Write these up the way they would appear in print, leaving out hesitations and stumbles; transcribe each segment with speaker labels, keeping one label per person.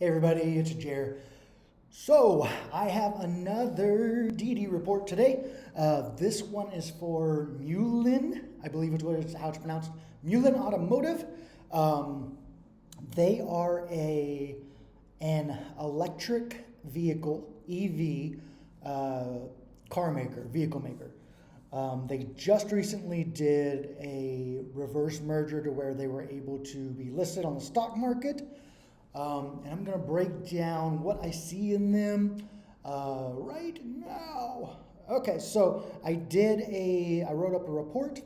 Speaker 1: Hey everybody, it's Jer. So I have another DD report today. This one is for Mullen, I believe is how it's pronounced. Mullen Automotive. They are an electric vehicle (EV) vehicle maker. They just recently did a reverse merger to where they were able to be listed on the stock market. And I'm going to break down what I see in them right now. Okay, so I wrote up a report.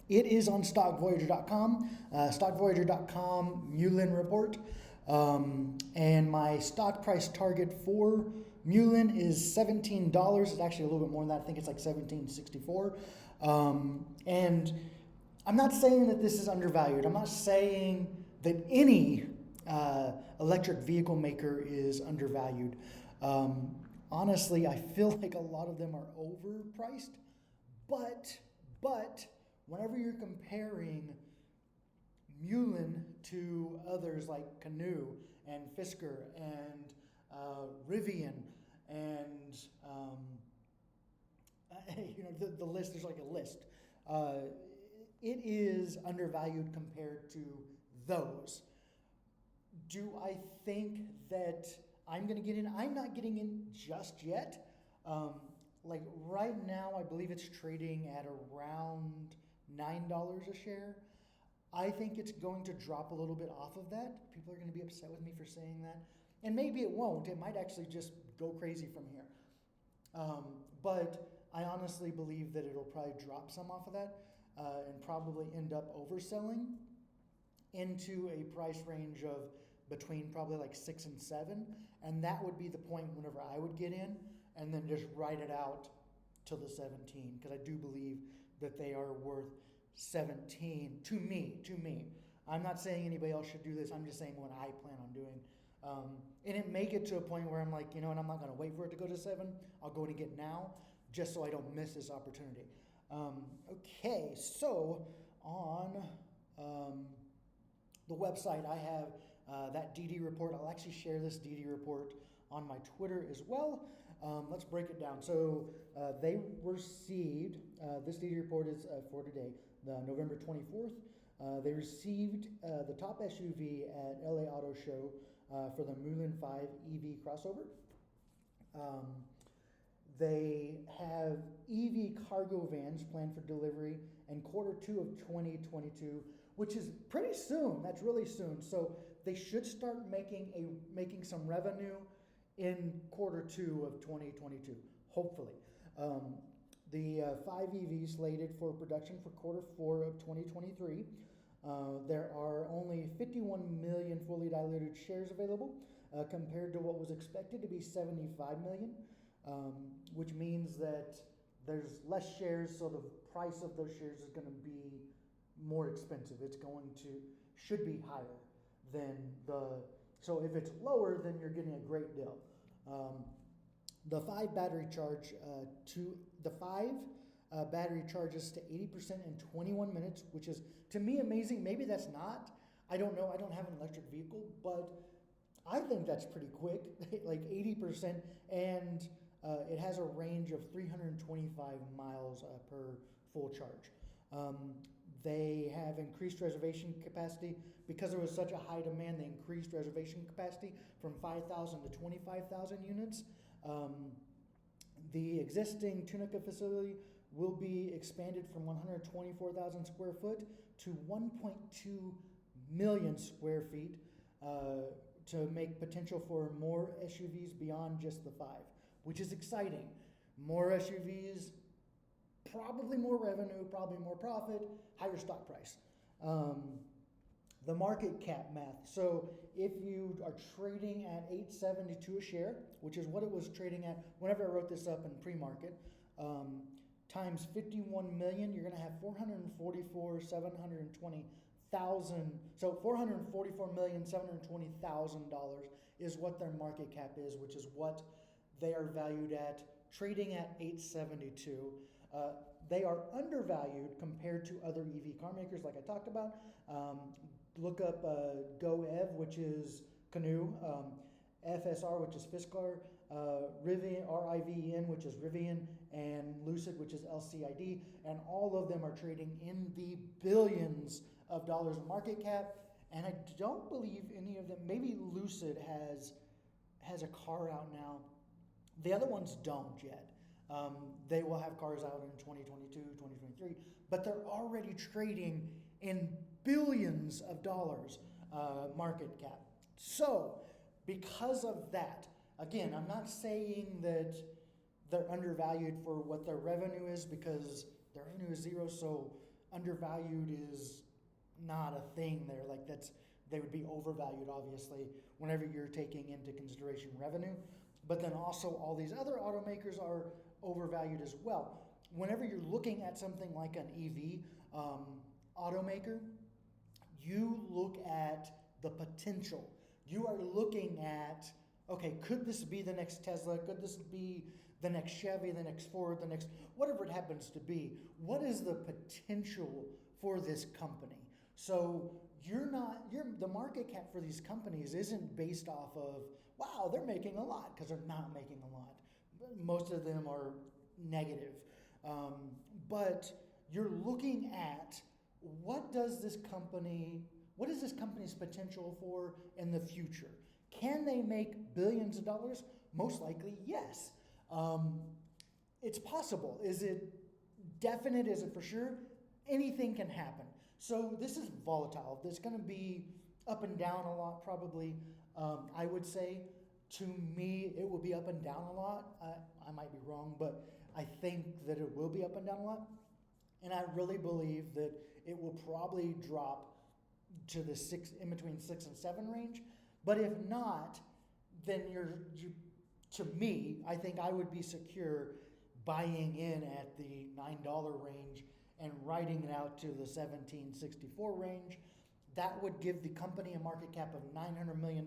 Speaker 1: It is on stockvoyager.com, stockvoyager.com Mullen report. And my stock price target for Mullen is $17. It's actually a little bit more than that. I think it's like $17.64. And I'm not saying that this is undervalued. I'm not saying that any electric vehicle maker is undervalued. Honestly, I feel like a lot of them are overpriced, but whenever you're comparing Mullen to others like Canoe and Fisker and Rivian and the list, there's like a list. It is undervalued compared to those. Do I think that I'm going to get in? I'm not getting in just yet. Like right now, I believe it's trading at around $9 a share. I think it's going to drop a little bit off of that. People are going to be upset with me for saying that. And maybe it won't. It might actually just go crazy from here. But I honestly believe that it'll probably drop some off of that and probably end up overselling into a price range of between probably like 6 and 7, and that would be the point whenever I would get in and then just ride it out till the 17, because I do believe that they are worth 17 to me. I'm not saying anybody else should do this. I'm just saying what I plan on doing. And it may get to a point where I'm like, and I'm not going to wait for it to go to 7. I'll go and get now just so I don't miss this opportunity. Okay, so on the website, I have that DD report. I'll actually share this DD report on my Twitter as well. Let's break it down. So they received, this DD report is for today, the November 24th. They received the top SUV at LA Auto Show for the Mullen 5 EV crossover. They have EV cargo vans planned for delivery in Q2 of 2022, which is pretty soon. That's really soon. So they should start making some revenue in Q2 of 2022, hopefully. The 5 EVs slated for production for Q4 of 2023. There are only 51 million fully diluted shares available compared to what was expected to be 75 million. Which means that there's less shares, so the price of those shares is going to be more expensive. Should be higher than so if it's lower, then you're getting a great deal. The 5 battery charges to 80% in 21 minutes, which is, to me, amazing. Maybe that's not. I don't know. I don't have an electric vehicle, but I think that's pretty quick, like 80%, and it has a range of 325 miles per full charge. They have increased reservation capacity. Because there was such a high demand, they increased reservation capacity from 5,000 to 25,000 units. The existing Tunica facility will be expanded from 124,000 square foot to 1.2 million square feet to make potential for more SUVs beyond just the 5, which is exciting. More SUVs, probably more revenue, probably more profit, higher stock price. The market cap math. So if you are trading at $8.72 a share, which is what it was trading at whenever I wrote this up in pre-market, times 51 million, you're going to have 444,720,000. So $444,720,000 is what their market cap is, which is what they are valued at, trading at $8.72. They are undervalued compared to other EV car makers, like I talked about. Look up GoEv, which is Canoe, FSR, which is Fiskar, Rivian, RIVEN, which is Rivian, and Lucid, which is LCID, and all of them are trading in the billions of dollars of market cap. And I don't believe any of them, maybe Lucid has a car out now. The other ones don't yet. They will have cars out in 2022, 2023, but they're already trading in billions of dollars market cap. So, because of that, again, I'm not saying that they're undervalued for what their revenue is, because their revenue is zero, so undervalued is not a thing there. Like, they would be overvalued, obviously, whenever you're taking into consideration revenue. But then also all these other automakers are overvalued as well. Whenever you're looking at something like an EV automaker, you look at the potential. You are looking at, okay, could this be the next Tesla? Could this be the next Chevy, the next Ford, the next, whatever it happens to be? What is the potential for this company? So the market cap for these companies isn't based off of, wow, they're making a lot, because they're not making a lot. Most of them are negative. But you're looking at what is this company's potential for in the future? Can they make billions of dollars? Most likely, yes. It's possible. Is it definite? Is it for sure? Anything can happen. So this is volatile. There's going to be up and down a lot, probably. I would say, to me, it will be up and down a lot. I might be wrong, but I think that it will be up and down a lot. And I really believe that it will probably drop to the in between 6 and 7 range. But if not, then to me, I think I would be secure buying in at the $9 range and writing it out to the $17.64 range. That would give the company a market cap of $900 million,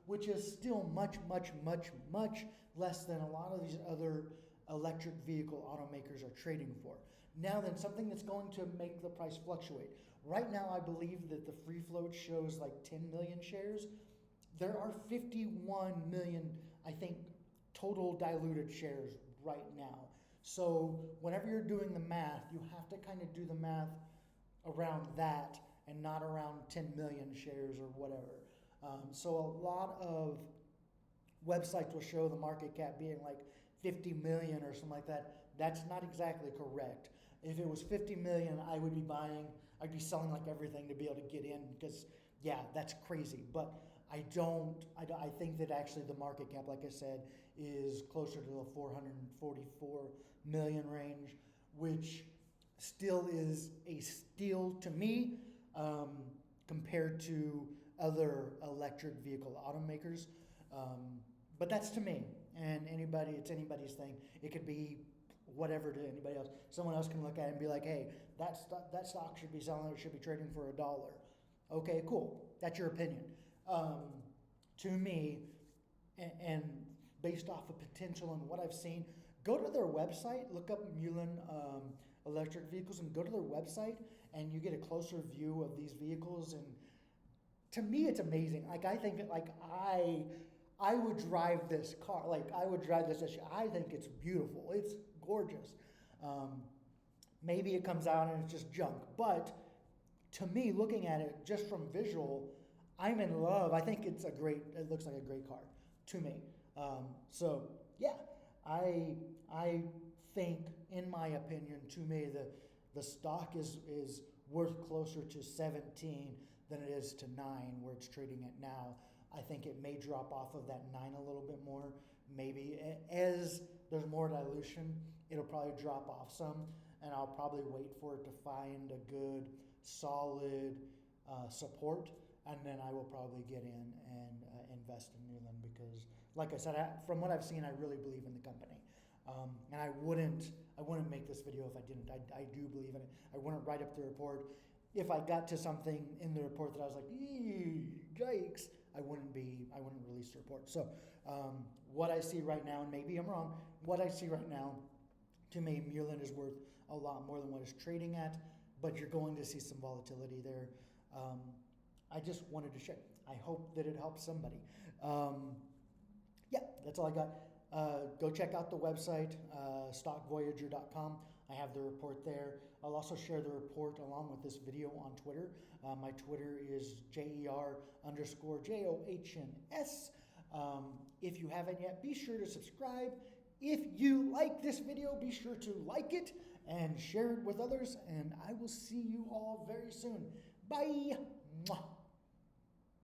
Speaker 1: which is still much, much, much, much less than a lot of these other electric vehicle automakers are trading for. Now then, something that's going to make the price fluctuate. Right now, I believe that the free float shows like 10 million shares. There are 51 million, I think, total diluted shares right now. So whenever you're doing the math, you have to kind of do the math around that and not around 10 million shares or whatever. So a lot of websites will show the market cap being like 50 million or something like that. That's not exactly correct. If it was 50 million, I would be buying, I'd be selling like everything to be able to get in, because yeah, that's crazy. But I think that actually the market cap, like I said, is closer to the 444 million range, which still is a steal to me compared to other electric vehicle automakers. But that's to me, and it's anybody's thing. It could be whatever to anybody else. Someone else can look at it and be like, hey, that stock should be selling, it should be trading for $1. Okay, cool. That's your opinion. To me, and based off of potential and what I've seen, go to their website, look up Mullen electric vehicles, and go to their website, and you get a closer view of these vehicles. And to me, it's amazing. Like, I think, like, I would drive this car. Like, I would drive this SUV. I think it's beautiful. It's gorgeous. Maybe it comes out and it's just junk. But to me, looking at it just from visual, I'm in love. I think it looks like a great car to me. So yeah, I think, in my opinion, to me, the stock is worth closer to 17 than it is to 9 where it's trading at now. I think it may drop off of that 9 a little bit more. Maybe as there's more dilution, it'll probably drop off some, and I'll probably wait for it to find a good, solid support, and then I will probably get in and invest in Mullen, because, like I said, from what I've seen, I really believe in the company. And I wouldn't make this video if I didn't. I do believe in it. I wouldn't write up the report. If I got to something in the report that I was like, yikes, I wouldn't release the report. So what I see right now, and maybe I'm wrong, what I see right now, to me, Mullen is worth a lot more than what it's trading at, but you're going to see some volatility there. I just wanted to share. I hope that it helps somebody. Yeah, that's all I got. Go check out the website, stockvoyager.com. I have the report there. I'll also share the report along with this video on Twitter. My Twitter is JER_JOHNS. If you haven't yet, be sure to subscribe. If you like this video, be sure to like it and share it with others. And I will see you all very soon. Bye. Mwah.